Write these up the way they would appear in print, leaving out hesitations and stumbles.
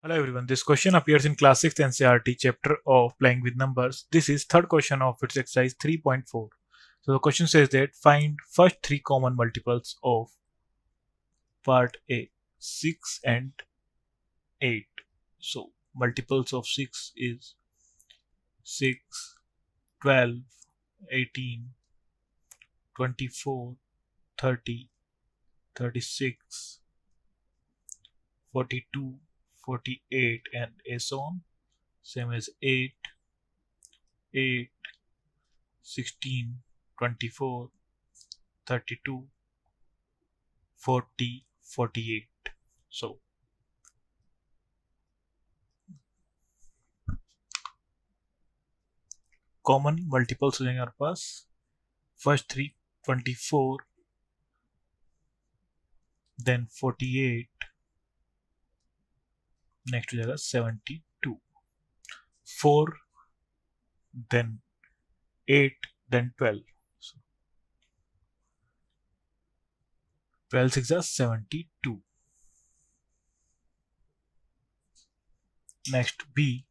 Hello everyone, this question appears in Class 6 NCERT chapter of Playing with Numbers. This is third question of its exercise 3.4. So the question says that find first three common multiples of part A, 6 and 8. So multiples of 6 is 6, 12, 18, 24, 30, 36, 42, 48 and so on. Same as 8, 8, 16, 24, 32, 40, 48. So common multiples हो जाएंगे हमारे पास first 3 24, then 48, next हो जाएगा 72, 4, then 8, then 12. So 12 6 is 72. Next B.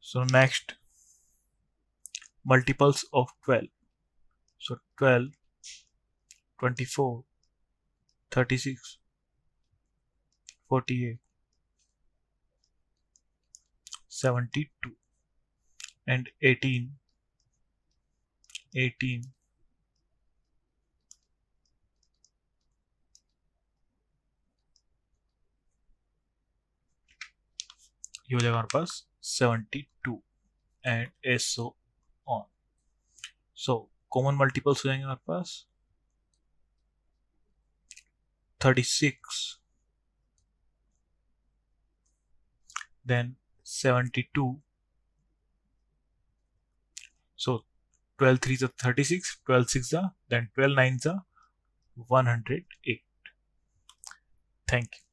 So next multiples of 12. So 12, 24, 36, 48, 72 and 18, 18, ये हो जाएगा हमारे पास 72 and so on. So common multiples हो जाएंगे हमारे पास 36, then 72. So 12 3s are 36, 12 6 are, then 12 9s are 108. Thank you.